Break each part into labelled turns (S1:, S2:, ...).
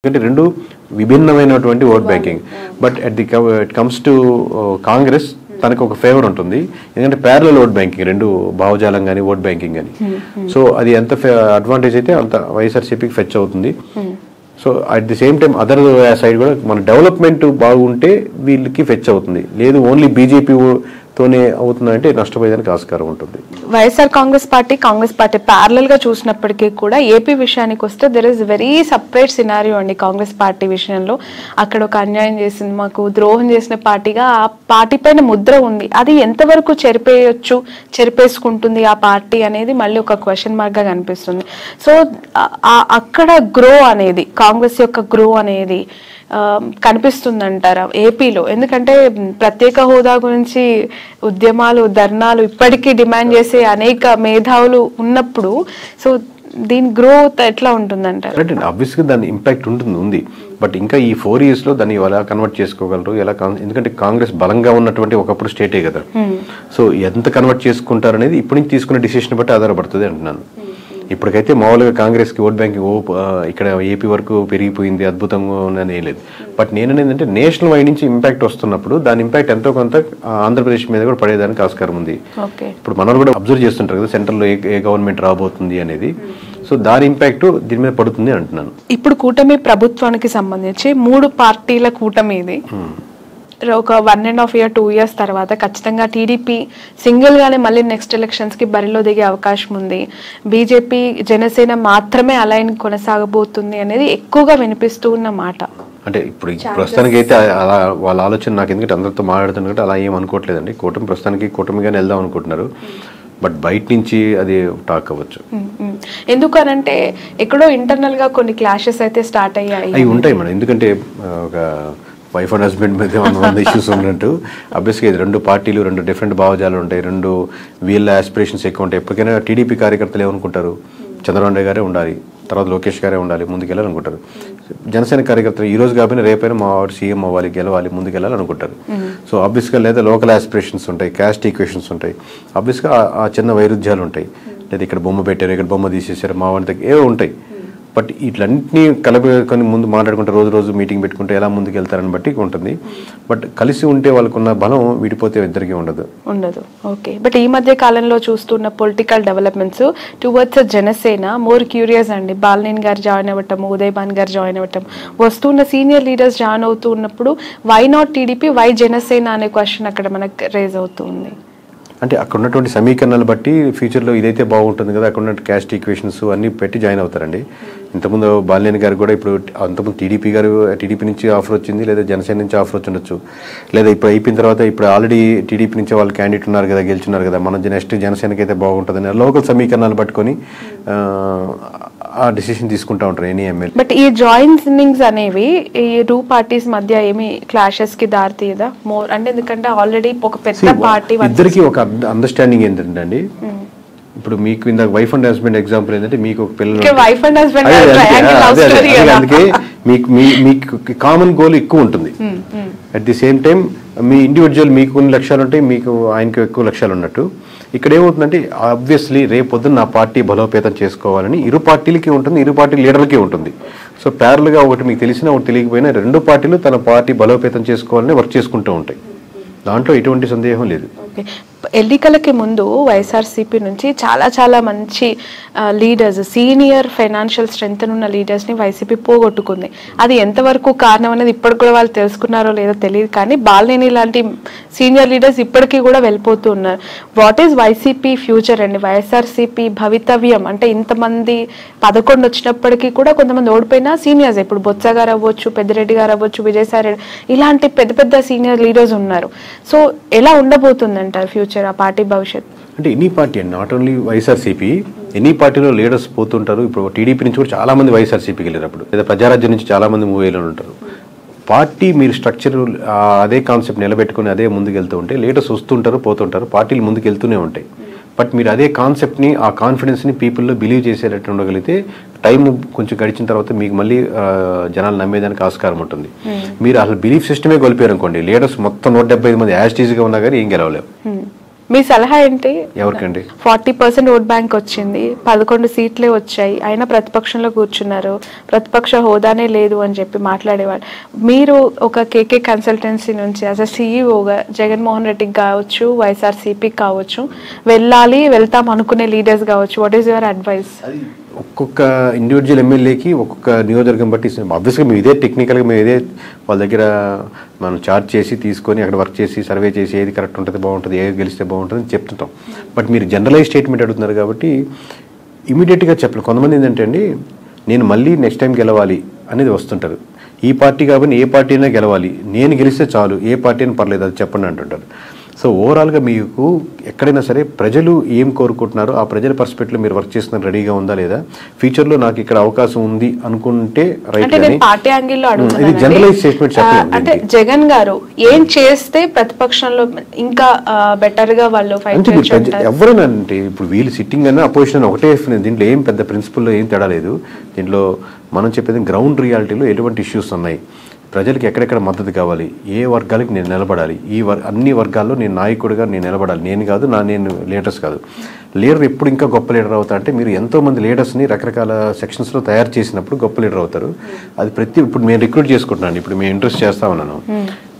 S1: ఎందుకంటే రెండు విభిన్నమైనటువంటి vote banking. But it comes to Congress తనకు ఒక ఫేవర్ ఉంటుంది, ఎందుకంటే ప్యారలల్ ఓట్ బ్యాంకింగ్, రెండు భావజాలం కానీ ఓట్ బ్యాంకింగ్ కానీ. సో అది ఎంత అడ్వాంటేజ్ అయితే అంత వైఎస్ఆర్సీపీకి ఫెచ్ అవుతుంది. So at the same time other side కూడా మన డెవలప్మెంట్ బాగుంటే వీళ్ళకి ఫెచ్ అవుతుంది. లేదు ఓన్లీ బీజేపీ తోనే అవుతుందంటే నష్టపోయేదానికి ఆస్కారం ఉంటుంది.
S2: వైఎస్ఆర్ కాంగ్రెస్ పార్టీ ప్యారలల్ గా చూసినప్పటికీ కూడా ఏపీ విషయానికి వస్తే there is very separate scenario అండి. కాంగ్రెస్ పార్టీ విషయంలో అక్కడ ఒక అన్యాయం చేసింది, మాకు ద్రోహం చేసిన పార్టీగా ఆ పార్టీ పైన ముద్ర ఉంది. అది ఎంతవరకు చెరిపేసుకుంటుంది ఆ పార్టీ అనేది మళ్ళీ ఒక క్వశ్చన్ మార్క్ గా కనిపిస్తుంది. సో అక్కడ గ్రో అనేది, కాంగ్రెస్ యొక్క గ్రో అనేది కనిపిస్తుందంటారా ఏపీలో? ఎందుకంటే ప్రత్యేక హోదా గురించి ఉద్యమాలు, ధర్నాలు ఇప్పటికీ డిమాండ్ చేసే అనేక మేధావులు ఉన్నప్పుడు సో దీని గ్రోత్ ఎట్లా ఉంటుందంటారు?
S1: ఆబ్వియస్ గా దాని ఇంపాక్ట్ ఉంది. బట్ ఇంకా ఈ 4 years లో దాన్ని ఎలా కన్వర్ట్ చేసుకోగలరు, ఎలా, ఎందుకంటే కాంగ్రెస్ బలంగా ఉన్నటువంటి ఒకప్పుడు స్టేటే కదా. సో ఎంత కన్వర్ట్ చేసుకుంటారు అనేది ఇప్పటి నుంచి తీసుకునే డిసిషన్ బట్టి ఆధారపడుతుంది అంటున్నాను. ఇప్పటికైతే మామూలుగా కాంగ్రెస్కి ఓట్ బ్యాంకింగ్ ఇక్కడ ఏపీ వరకు పెరిగిపోయింది, అద్భుతంగా ఉందని ఏం లేదు. బట్ నేనేంటంటే నేషనల్ వైడ్ నుంచి ఇంపాక్ట్ వస్తున్నప్పుడు దాని ఇంపాక్ట్ ఎంతో కొంత ఆంధ్రప్రదేశ్ మీద కూడా పడేదానికి ఆస్కారం ఉంది. ఇప్పుడు మనల్ని కూడా అబ్జర్వ్ చేస్తుంటారు కదా సెంట్రల్లో ఏ గవర్నమెంట్ రాబోతుంది అనేది. సో దాని ఇంపాక్ట్ దీని మీద పడుతుంది అంటున్నాను.
S2: ఇప్పుడు కూటమి ప్రభుత్వానికి సంబంధించి 3 పార్టీల కూటమి ఇది. ఒక 1.5 year 2 years తర్వాత ఖచ్చితంగా టీడీపీ సింగిల్ గానే మళ్ళీ నెక్స్ట్ ఎలక్షన్స్ కి బరిలో దిగే అవకాశం ఉంది. బీజేపీ, జనసేన మాత్రమే అలైన్ కొనసాగబోతుంది అనేది ఎక్కువగా వినిపిస్తూ ఉన్న మాట.
S1: అంటే ఇప్పుడు ప్రస్తుతానికి అయితే అలా వాళ్ళ ఆలోచన నాకు, ఎందుకంటే అందరితో మాట్లాడుతున్నట్టు అలా ఏం అనుకోవట్లేదండి. కూటమి ప్రస్తుతానిగానే వెళ్దాం అనుకుంటున్నారు. బట్ బయట నుంచి అది టాక్ అవ్వచ్చు.
S2: ఎందుకనంటే ఎక్కడో ఇంటర్నల్ గా కొన్ని క్లాషెస్ అయితే స్టార్ట్ అయ్యాయి.
S1: అవి ఉంటాయి మేడం, ఎందుకంటే ఒక వైఫ్ అండ్ హస్బెండ్ మీద 100 ఇష్యూస్ ఉన్నట్టు అబ్వియస్గా ఇది 2 పార్టీలు, 2 డిఫరెంట్ భావజాలు ఉంటాయి, 2 వీళ్ళ ఆస్పిరేషన్స్ ఎక్కువ ఉంటాయి. ఎప్పటికైనా టీడీపీ కార్యకర్తలు ఏమనుకుంటారు, చంద్రబాబు నాయుడు గారే ఉండాలి, తర్వాత లోకేష్ గారే ఉండాలి, ముందుకెళ్ళాలనుకుంటారు. జనసేన కార్యకర్తలు ఈ రోజు కాకపోయినా రేపైనా మా వాడు సీఎం అవ్వాలి, గెలవాలి, ముందుకెళ్ళాలనుకుంటారు. సో ఆబ్వియస్గా లేదా లోకల్ ఆస్పిరేషన్స్ ఉంటాయి, క్యాస్ట్ ఈక్వేషన్స్ ఉంటాయి, ఆబ్వియస్గా ఆ చిన్న వైరుధ్యాలు ఉంటాయి. లేదా ఇక్కడ బొమ్మ పెట్టారు, ఇక్కడ బొమ్మ తీసేసారు, మా వాడికి ఏవో ఉంటాయి. బట్ ఇట్లన్నింటినీ కలుపుకొని ముందు మాట్లాడుకుంటే రోజు మీటింగ్ పెట్టుకుంటే ఎలా ముందుకు వెళ్తారని బట్టి ఉంటుంది. బట్ కలిసి ఉంటే వాళ్ళకున్న బలం విడిపోతే ఇద్దరికి ఉండదు.
S2: ఓకే. బట్ ఈ మధ్య కాలంలో చూస్తున్న political developments towards Janasena more curious అండి. బాలినేని గారు జాయిన్ అవ్వటం, ఉదయ్ భాన్ గారు జాయిన్ అవ్వటం, వస్తున్న సీనియర్ లీడర్స్ జాయిన్ అవుతూ ఉన్నప్పుడు why not TDP, why Janasena అనే క్వశ్చన్ అక్కడ మనకు రేజ్ అవుతుంది.
S1: అంటే అక్కడ ఉన్నటువంటి సమీకరణాలు బట్టి ఫ్యూచర్లో ఇదైతే బాగుంటుంది కదా, అక్కడ ఉన్న క్యాస్ట్ ఈక్వేషన్స్ అన్నీ పెట్టి జాయిన్ అవుతారండి. ఇంతకుముందు బాలినేని గారు కూడా ఇప్పుడు అంతకుముందు టీడీపీ నుంచి ఆఫర్ వచ్చింది, లేదా జనసేన నుంచి ఆఫర్ వచ్చి ఉండొచ్చు, లేదా ఇప్పుడు అయిపోయిన తర్వాత ఇప్పుడు ఆల్రెడీ టీడీపీ నుంచి వాళ్ళు క్యాండిడేట్ ఉన్నారు కదా, గెలుచున్నారు కదా, మనం నెక్స్ట్ జనసేనకి అయితే బాగుంటుందని లోకల్ సమీకరణాలు పట్టుకొని ఆ డిసిషన్ తీసుకుంటా ఉంటారు ఎనీ ఎమ్మెల్యే.
S2: బట్ ఈ జాయినింగ్స్ అనేవి ఈ 2 పార్టీస్ మధ్య ఏమి క్లాషెస్ కి దారి తీయదా మోర్? అంటే ఎందుకంటే ఆల్రెడీ ఒక పెద్ద పార్టీ
S1: ఇద్దరికి ఒక అండర్స్టాండింగ్ ఏంటంటే అండి, ఇప్పుడు మీకు ఇందాక వైఫ్ అండ్ హస్బెండ్ ఎగ్జాంపుల్ ఏంటంటే, మీకు ఒక పిల్లలు, అందుకే మీకు కామన్ గోల్ ఎక్కువ ఉంటుంది. At the same time me individual మీకు కొన్ని లక్ష్యాలు ఉంటాయి, మీకు ఆయనకు ఎక్కువ లక్ష్యాలు ఉన్నట్టు. ఇక్కడ ఏమవుతుందంటే ఆబ్వియస్లీ రేపు పొద్దున్న నా పార్టీ బలోపేతం చేసుకోవాలని ఇరు పార్టీలకి ఉంటుంది, ఇరు పార్టీ లీడర్లకి ఉంటుంది. సో ప్యారల్గా ఒకటి మీకు తెలిసినా ఒకటి తెలియకపోయినా 2 పార్టీలు తన పార్టీ బలోపేతం చేసుకోవాలని వర్క్ చేసుకుంటూ ఉంటాయి. దాంట్లో ఎటువంటి సందేహం లేదు.
S2: ఎన్నికలకి ముందు వైఎస్ఆర్సీపీ నుంచి చాలా మంచి లీడర్స్, సీనియర్ ఫైనాన్షియల్ స్ట్రెంగ్త్ ఉన్న లీడర్స్ ని వైసీపీ పోగొట్టుకుంది. అది ఎంతవరకు కారణం అనేది ఇప్పటికి కూడా వాళ్ళు తెలుసుకున్నారో లేదో తెలియదు, కానీ బాలినేని లాంటి సీనియర్ లీడర్స్ ఇప్పటికీ కూడా వెళ్ళిపోతూ ఉన్నారు. వాట్ ఈస్ వైసీపీ ఫ్యూచర్ అండి, వైఎస్ఆర్సీపీ భవితవ్యం? అంటే ఇంతమంది 11 వచ్చినప్పటికీ కూడా కొంతమంది ఓడిపోయినా సీనియర్స్, ఇప్పుడు బొత్స గారు అవ్వచ్చు, పెద్దిరెడ్డి గారు అవ్వచ్చు, విజయసాయి రెడ్డి, ఇలాంటి పెద్ద సీనియర్ లీడర్స్ ఉన్నారు. సో ఎలా ఉండబోతుందంటారు ఫ్యూచర్, ఆ పార్టీ భవిష్యత్?
S1: అంటే ఎనీ పార్టీ అండి, నాట్ ఓన్లీ వైఎస్ఆర్సీపీ, ఎనీ పార్టీలో లీడర్స్ పోతుంటారు. ఇప్పుడు టీడీపీ నుంచి కూడా చాలా మంది వైఎస్ఆర్సీపీకి వెళ్ళినప్పుడు, లేదా ప్రజారాజ్యం నుంచి చాలా మంది మూవేలో ఉంటారు. పార్టీ మీరు స్ట్రక్చర్ అదే కాన్సెప్ట్ నిలబెట్టుకుని అదే ముందుకు వెళ్తూ ఉంటే లీడర్స్ వస్తుంటారు, పోతుంటారు, పార్టీలు ముందుకు వెళ్తూనే ఉంటాయి. బట్ మీరు అదే కాన్సెప్ట్ని, ఆ కాన్ఫిడెన్స్ని పీపుల్లో బిలీవ్ చేసేటట్టు ఉండగలిగితే టైం కొంచెం గడిచిన తర్వాత మీకు మళ్ళీ జనాలు నమ్మేదానికి ఆస్కారం ఉంటుంది. మీరు అసలు బిలీఫ్ సిస్టమే కోల్పోయారు అనుకోండి, లీడర్స్ మొత్తం 175 మంది యాజ్ టీజ్గా ఉన్నా కానీ ఏం గెలవలేవు.
S2: మీ సలహా ఏంటి?
S1: ఎవరికండి?
S2: 40% ఓట్ బ్యాంక్ వచ్చింది, 11 సీట్లే వచ్చాయి, అయినా ప్రతిపక్షంలో కూర్చున్నారు, ప్రతిపక్ష హోదానే లేదు అని చెప్పి మాట్లాడేవాళ్ళు. మీరు ఒక కేకే కన్సల్టెన్సీ నుంచి యాజ్ అ సిఇఓగా జగన్మోహన్ రెడ్డికి కావచ్చు, వైఎస్ఆర్సీపీకి కావచ్చు, వెళ్తాం అనుకునే లీడర్స్ కావచ్చు, వాట్ ఈస్ యువర్ అడ్వైస్?
S1: ఒక్కొక్క ఇండివిజువల్ ఎమ్మెల్యేకి ఒక్కొక్క నియోజకవర్గం బట్టి ఆబ్వియస్గా మేము ఇదే టెక్నికల్గా మేము ఇదే వాళ్ళ దగ్గర మనం చార్జ్ చేసి తీసుకొని అక్కడ వర్క్ చేసి సర్వే చేసి ఏది కరెక్ట్ ఉంటుంది బాగుంటుంది, ఏది గెలిస్తే బాగుంటుంది అని చెప్తుంటాం. బట్ మీరు జనరలైజ్ స్టేట్మెంట్ అడుగుతున్నారు కాబట్టి ఇమీడియట్గా చెప్పలేదు. కొంతమంది ఏంటంటే అండి, నేను మళ్ళీ నెక్స్ట్ టైం గెలవాలి అనేది వస్తుంటారు. ఈ పార్టీ కాబట్టి ఏ పార్టీ అయినా గెలవాలి, నేను గెలిస్తే చాలు, ఏ పార్టీ అయినా పర్లేదు అది చెప్పండి అంటుంటారు. సో ఓవరాల్గా మీకు ఎక్కడైనా సరే ప్రజలు ఏం కోరుకుంటున్నారో ఆ ప్రజల పర్స్పెక్టివ్లో మీరు వర్క్ చేస్తున్న రెడీగా ఉందా లేదా, ఫ్యూచర్లో నాకు ఇక్కడ అవకాశం ఉంది అనుకుంటే రైట్.
S2: పార్టీ యాంగిల్లో
S1: ఇది జనరలైజ్ స్టేట్మెంట్ చెప్పలేదు.
S2: అంటే జగన్ గారు ఏం చేస్తే ప్రతిపక్షంలో ఇంకా బెటర్ గా వాళ్ళు ఫైట్ చేయొచ్చు?
S1: ఎవరైనా అంటే ఇప్పుడు వీళ్ళు సిట్టింగ్ అన్న అపోజిషన్ ఒకటే, దీంట్లో ఏం పెద్ద ప్రిన్సిపల్లో ఏం తేడా లేదు. దీంట్లో మనం చెప్పేది గ్రౌండ్ రియాలిటీలో ఎటువంటి ఇష్యూస్ ఉన్నాయి, ప్రజలకు ఎక్కడెక్కడ మద్దతు కావాలి, ఏ వర్గాలకి నేను నిలబడాలి, అన్ని వర్గాల్లో నేను నాయకుడిగా నేను నిలబడాలి. నేను కాదు నేను లీడర్స్ కాదు. లీడర్ ఎప్పుడు ఇంకా గొప్ప లీడర్ అవుతా అంటే మీరు ఎంతోమంది లీడర్స్ని రకరకాల సెక్షన్స్లో తయారు చేసినప్పుడు గొప్ప లీడర్ అవుతారు. అది ఇప్పుడు నేను రిక్రూట్ చేసుకుంటున్నాను, ఇప్పుడు మేము ఇంట్రెస్ట్ చేస్తా ఉన్నాను.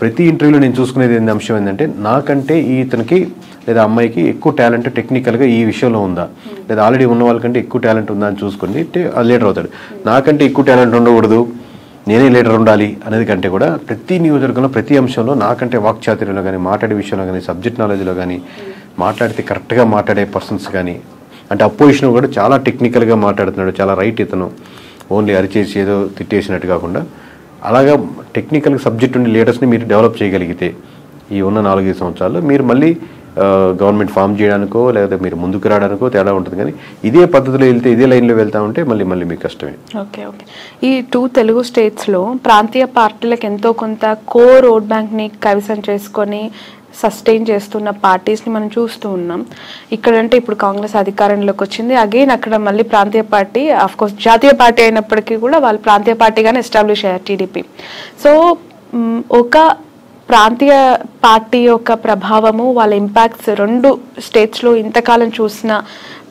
S1: ప్రతి ఇంటర్వ్యూలో నేను చూసుకునేది అంశం ఏంటంటే నాకంటే ఇతనికి లేదా అమ్మాయికి ఎక్కువ టాలెంట్ టెక్నికల్గా ఈ విషయంలో ఉందా, లేదా ఆల్రెడీ ఉన్న వాళ్ళకంటే ఎక్కువ టాలెంట్ ఉందా అని చూసుకుని లీడర్ అవుతాడు. నాకంటే ఎక్కువ టాలెంట్ ఉండకూడదు, నేనే లీడర్ ఉండాలి అనేది కంటే కూడా ప్రతి నియోజకవర్గంలో ప్రతి అంశంలో నాకంటే వాక్చాతుర్యంలో కానీ, మాట్లాడే విషయంలో కానీ, సబ్జెక్ట్ నాలెడ్జ్లో కానీ, మాట్లాడితే కరెక్ట్గా మాట్లాడే పర్సన్స్ కానీ, అంటే అపోజిషన్ కూడా చాలా టెక్నికల్గా మాట్లాడుతున్నాడు, చాలా రైట్ ఇతను, ఓన్లీ అరిచేసి ఏదో తిట్టేసినట్టు కాకుండా అలాగా టెక్నికల్ సబ్జెక్ట్ ఉండే లీడర్స్ని మీరు డెవలప్ చేయగలిగితే ఈ ఉన్న 4-5 సంవత్సరాల్లో మీరు మళ్ళీ గవర్నమెంట్ ఫామ్ చేయడానికో లేదా మీరు ముందుకు రావడానికో తేడా ఉంటుంది. కానీ ఇదే పద్ధతిలో వెళ్తే ఇదే లైన్లో వెళ్తా ఉంటే మళ్ళీ మీకు కష్టమే.
S2: ఓకే. ఈ 2 తెలుగు స్టేట్స్లో ప్రాంతీయ పార్టీలకు ఎంతో కొంత కోర్ ఓట్ బ్యాంక్ని కైవసం చేసుకొని సస్టైన్ చేస్తున్న పార్టీస్ని మనం చూస్తూ ఉన్నాం. ఇక్కడంటే ఇప్పుడు కాంగ్రెస్ అధికారంలోకి వచ్చింది, అగైన్ అక్కడ మళ్ళీ ప్రాంతీయ పార్టీ, ఆఫ్కోర్స్ జాతీయ పార్టీ అయినప్పటికీ కూడా వాళ్ళు ప్రాంతీయ పార్టీగానే ఎస్టాబ్లిష్ అయ్యారు, టీడీపీ. సో ఒక ప్రాంతీయ పార్టీ యొక్క ప్రభావము, వాళ్ళ ఇంపాక్ట్స్ 2 స్టేట్స్లో ఇంతకాలం చూసిన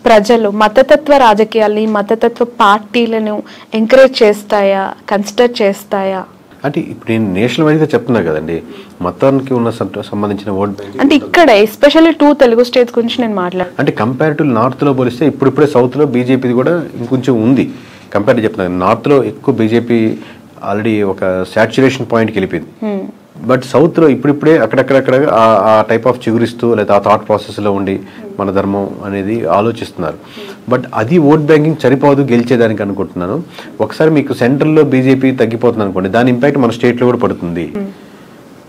S2: ప్రజలు మతతత్వ రాజకీయాల్ని, మతతత్వ పార్టీలను ఎంకరేజ్ చేస్తాయా, కన్సిడర్ చేస్తాయా?
S1: అంటే ఇప్పుడు నేను నేషనల్ వైడ్గా చెప్తున్నా కదండి, మతానికి ఉన్న సంబంధించిన ఓట్ బ్యాంక్
S2: అంటే ఇక్కడ ఎస్పెషల్లీ 2 తెలుగు స్టేట్స్ గురించి నేను మాట్లాడు.
S1: అంటే కంపారిటివ్ నార్త్లో పోలిస్తే ఇప్పుడిప్పుడే సౌత్లో బీజేపీది కూడా ఇంకొంచెం ఉంది. కంపారిటివ్ చెప్తున్నాను, నార్త్లో ఎక్కువ బీజేపీ ఆల్రెడీ ఒక సాచ్యురేషన్ పాయింట్కి వెళ్ళిపోయింది. బట్ సౌత్లో ఇప్పుడిప్పుడే అక్కడక్కడక్కడ ఆ టైప్ ఆఫ్ చిగురిస్తూ లేదా ఆ థాట్ ప్రాసెస్లో ఉండి మన ధర్మం అనేది ఆలోచిస్తున్నారు. బట్ అది ఓట్ బ్యాంకింగ్ సరిపోదు గెలిచేదానికి అనుకుంటున్నాను. ఒకసారి మీకు సెంట్రల్లో బీజేపీ తగ్గిపోతుంది అనుకోండి, దాని ఇంపాక్ట్ మన స్టేట్లో కూడా పడుతుంది.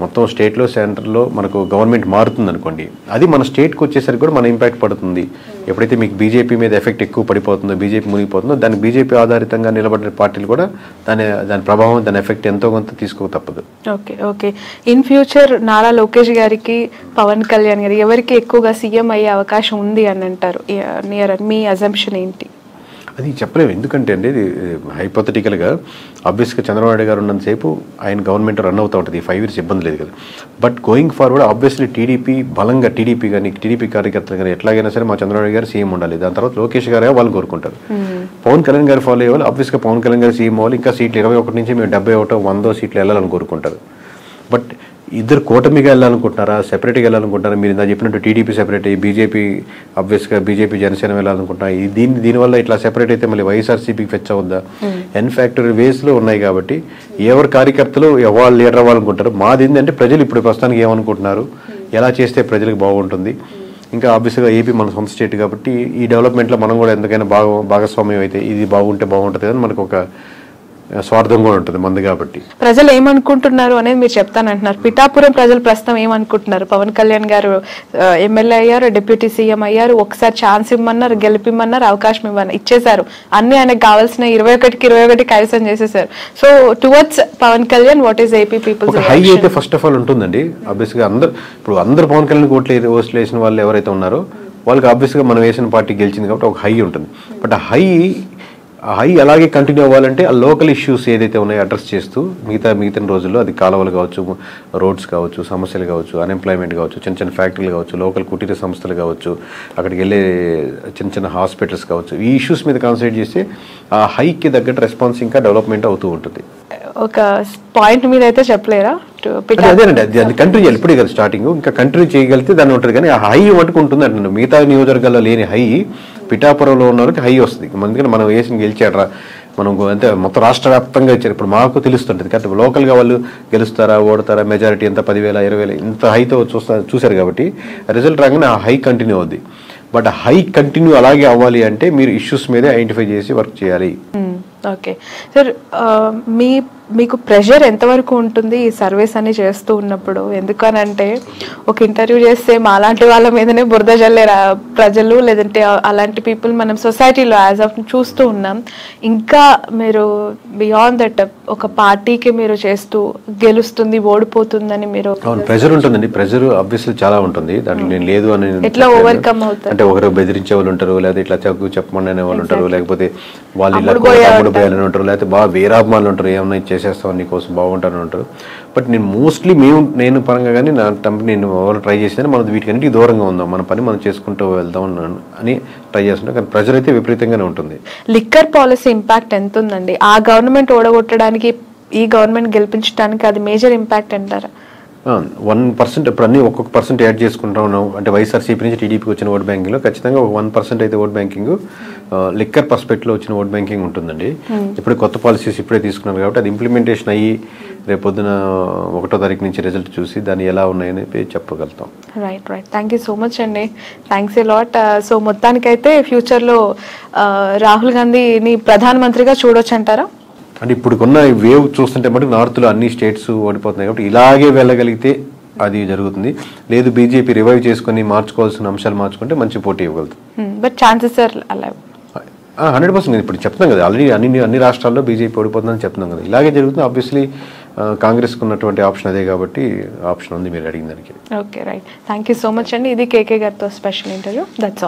S1: మొత్తం స్టేట్లో సెంటర్లో మనకు గవర్నమెంట్ మారుతుంది అనుకోండి, అది మన స్టేట్కి వచ్చేసరికి కూడా మన ఇంపాక్ట్ పడుతుంది. ఎప్పుడైతే మీకు బీజేపీ మీద ఎఫెక్ట్ ఎక్కువ పడిపోతుందో, బీజేపీ మునిగిపోతుందో, దానికి బీజేపీ ఆధారితంగా నిలబడిన పార్టీలు కూడా దాని ప్రభావం, దాని ఎఫెక్ట్ ఎంతో కొంత తీసుకోక తప్పదు.
S2: Okay. In future Nara Lokesh గారికి, పవన్ కళ్యాణ్ గారికి ఎవరికి ఎక్కువగా సీఎం అయ్యే అవకాశం ఉంది అని అంటారు? మీ అజంప్షన్ ఏంటి?
S1: అది చెప్పలేము. ఎందుకంటే అండి ఇది హైపోథెటికల్గా ఆబ్వియస్గా చంద్రబాబు నాయుడు గారు ఉన్నంతసేపు ఆయన గవర్నమెంట్ రన్ అవుతూ ఉంటుంది, 5 years ఇబ్బంది లేదు కదా. బట్ గోయింగ్ ఫార్వర్డ్ ఆబ్వియస్లీ బలంగా టీడీపీ కార్యకర్తలు కానీ ఎట్లాగైనా సరే మా చంద్రబాబు నాయుడు గారు సీఎం ఉండాలి. దాని తర్వాత లోకేష్ గారు వాళ్ళు కోరుకుంటారు. పవన్ కళ్యాణ్ గారు ఫాలో అయ్యేవాళ్ళు ఆబ్వియస్గా పవన్ కళ్యాణ్ గారు సీఎం అవ్వాలి, ఇంకా సీట్లు 21 నుంచి మేము 71, 100 సీట్లు వెళ్ళాలని కోరుకుంటారు. బట్ ఇద్దరు కూటమిగా వెళ్ళాలనుకుంటున్నారా, సెపరేట్గా వెళ్ళాలనుకుంటున్నారా? మీరు ఇందా చెప్పినట్టు టీడీపీ సెపరేట్ అయ్యి బీజేపీ ఆబ్వియస్గా బీజేపీ జనసేన వెళ్ళాలనుకుంటున్నా, దీనివల్ల ఇట్లా సెపరేట్ అయితే మళ్ళీ వైఎస్ఆర్సీపీకి ఫెచ్ అవుద్దా? ఎన్ఫ్యాక్టరీ వేస్లో ఉన్నాయి కాబట్టి ఎవరి కార్యకర్తలు ఎవరు లీడర్ అవ్వాలనుకుంటారు. మాది ఏంటంటే ప్రజలు ఇప్పుడు ప్రస్తుతానికి ఏమనుకుంటున్నారు, ఎలా చేస్తే ప్రజలకు బాగుంటుంది. ఇంకా ఆబ్వియస్గా ఏపీ మన సొంత స్టేట్ కాబట్టి ఈ డెవలప్మెంట్లో మనం కూడా ఎంతకైనా భాగస్వామ్యం అయితే ఇది బాగుంటే బాగుంటుంది అని మనకు ఒక స్వార్థం కూడా ఉంటుంది మంది కాబట్టి.
S2: ప్రజలు ఏమనుకుంటున్నారు అనేది మీరు చెప్తానంటున్నారు. పిఠాపురం ప్రజలు ప్రస్తుతం ఏమనుకుంటున్నారు? పవన్ కళ్యాణ్ గారు ఎమ్మెల్యే అయ్యారు, డిప్యూటీ సీఎం అయ్యారు, ఒకసారి ఛాన్స్ ఇవ్వమన్నారు, గెలిపిమ్మన్నారు, అవకాశం ఇచ్చేశారు, అన్ని ఆయనకు కావాల్సిన 21కి 21 కైవసం చేసేసారు. So towards Pawan Kalyan what is AP people's
S1: high అయితే ఫస్ట్ ఆఫ్ ఆల్ ఉంటుందండి. ఆబ్వియస్గా అందరు పవన్ కళ్యాణ్ ఓట్లు వేసిన వాళ్ళు ఎవరైతే ఉన్నారో వాళ్ళకి ఆబ్వియస్గా మనం వేసిన పార్టీ గెలిచింది కాబట్టి ఒక హై ఉంటుంది. బట్ ఆ హై ఆ హై అలాగే కంటిన్యూ అవ్వాలంటే ఆ లోకల్ ఇష్యూస్ ఏదైతే ఉన్నాయో అడ్రస్ చేస్తూ మిగతా రోజుల్లో అది కాలువలు కావచ్చు, రోడ్స్ కావచ్చు, సమస్యలు కావచ్చు, అన్ఎంప్లాయ్మెంట్ కావచ్చు, చిన్న చిన్న ఫ్యాక్టరీలు కావచ్చు, లోకల్ కుటీర సంస్థలు కావచ్చు, అక్కడికి వెళ్ళే చిన్న చిన్న హాస్పిటల్స్ కావచ్చు, ఈ ఇష్యూస్ మీద కాన్సన్ట్రేట్ చేస్తే ఆ హైకి తగ్గట్టు రెస్పాన్స్ ఇంకా డెవలప్మెంట్ అవుతూ ఉంటుంది.
S2: ఒక పాయింట్ మీద అయితే చెప్పలేరా?
S1: అదేనండి, అది కంటిన్యూ చేయాలి. ఇప్పుడే కదా స్టార్టింగ్, ఇంకా కంటిన్యూ చేయగలిగితే దాన్ని ఉంటుంది. కానీ ఆ హై మటుకు ఉంటుంది అంటున్నాను. మిగతా నియోజకవర్గాల్లో లేని హై పిఠాపురంలో ఉన్న వాళ్ళకి హై వస్తుంది. ఎందుకంటే మనం వేసిన గెలిచాడరా, మనం అంటే మొత్తం రాష్ట్ర వ్యాప్తంగా ఇచ్చారు. ఇప్పుడు మాకు తెలుస్తుంటుంది కాబట్టి లోకల్గా వాళ్ళు గెలుస్తారా, ఓడతారా, మెజారిటీ ఎంత 10,000, 20,000 ఇంత హైతో చూశారు కాబట్టి రిజల్ట్ రాగానే ఆ హై కంటిన్యూ అవుద్ది. బట్ హై కంటిన్యూ అలాగే అవ్వాలి అంటే మీరు ఇష్యూస్ మీదే ఐడెంటిఫై చేసి వర్క్ చేయాలి.
S2: ఓకే సార్, మీకు ప్రెషర్ ఎంతవరకు ఉంటుంది ఈ సర్వీస్ అని చేస్తూ ఉన్నప్పుడు? ఎందుకనంటే ఒక ఇంటర్వ్యూ చేస్తే మాలాంటి వాళ్ళ మీదనే బురద జల్లే ప్రజలు, లేదంటే అలాంటి పీపుల్ మనం సొసైటీలో యాజ్ ఆఫ్ చూస్తూ ఉన్నాం. ఇంకా మీరు బియాండ్ దట్ ఒక పార్టీకి మీరు చేస్తూ గెలుస్తుంది, ఓడిపోతుందని మీరు
S1: ప్రెషర్ ఉంటుందండి. ప్రెషర్ ఆబ్వియస్లీ చాలా ఉంటుంది. దాంట్లో నేను లేదు అని
S2: ఎట్లా ఓవర్కమ్ అవుతారు
S1: అంటే ఒకరు బెదిరించే వాళ్ళు ఉంటారు, లేదా ఇట్లా చెప్పమని అనే వాళ్ళు ఉంటారు, లేకపోతే వాళ్ళు ఇలా అమ్ముడు పోయాలని ఉంటారు, లేకపోతే బాగా వీరాభిమానులు ఉంటారు, ఏమన్నా చేసేస్తాం నీకోసం బాగుంటారని ఉంటారు. బట్ నేను మోస్ట్లీ నేను పరంగా కానీ నా నేను ఎవరు ట్రై చేసినా మనం వీటికన్నిటికీ దూరంగా ఉందాం, మన పని మనం చేసుకుంటూ వెళ్దాం అని ట్రై చేస్తుంటాం. కానీ ప్రెషర్ అయితే విపరీతంగానే ఉంటుంది.
S2: లిక్కర్ పాలసీ ఇంపాక్ట్ ఎంత ఉందండి? ఆ గవర్నమెంట్ ఓడగొట్టడానికి ఈ గవర్నమెంట్ గెలిపించడానికి అది మేజర్ ఇంపాక్ట్ అంటారా?
S1: 1% ఇప్పుడు అన్ని ఒక్కొక్క పర్సెంట్ యాడ్ చేసుకుంటా ఉన్నాం. అంటే వైఎస్ఆర్సీపీ నుంచి టీడీపీకి వచ్చిన ఓట్ బ్యాంకింగ్లో ఖచ్చితంగా ఒక 1% అయితే ఓట్ బ్యాంకింగ్ లిక్కర్ పర్స్పెక్ట్లో వచ్చిన ఓట్ బ్యాంకింగ్ ఉంటుందండి. ఇప్పుడు కొత్త పాలసీస్ ఇప్పుడే తీసుకున్నారు కాబట్టి అది ఇంప్లిమెంటేషన్ అయ్యి రేపు పొద్దున 1వ తారీఖు నుంచి రిజల్ట్ చూసి దాన్ని ఎలా ఉన్నాయని చెప్పగలుగుతాం.
S2: Right. Thank you so much అండి. Thanks a lot. సో మొత్తానికైతే ఫ్యూచర్లో రాహుల్ గాంధీని ప్రధానమంత్రిగా చూడొచ్చు అంటారా?
S1: అంటే ఇప్పుడున్న వేవ్ చూస్తుంటే మటుకు నార్త్లో అన్ని స్టేట్స్ ఓడిపోతున్నాయి కాబట్టి ఇలాగే వెళ్ళగలిగితే అది జరుగుతుంది. లేదు బీజేపీ రివైవ్ చేసుకుని మార్చుకోవాల్సిన అంశాలు మార్చుకుంటే మంచి పోటీ ఇవ్వగలుగుతుంది.
S2: బట్ ఛాన్సెస్ ఆర్ అలా
S1: 100% ఇప్పుడు చెప్తున్నాం కదా, ఆల్రెడీ అన్ని రాష్ట్రాల్లో బీజేపీ ఓడిపోతుందని చెప్తున్నాం కదా, ఇలాగే జరుగుతుంది. ఆబ్వియస్లీ కాంగ్రెస్కి ఉన్నటువంటి ఆప్షన్ అదే కాబట్టి ఆప్షన్ ఉంది మీరు అడిగిన దానికి.
S2: Okay right. Thank you so much అండి. ఇది కేకే గారితో స్పెషల్ ఇంటర్వ్యూ. That's all.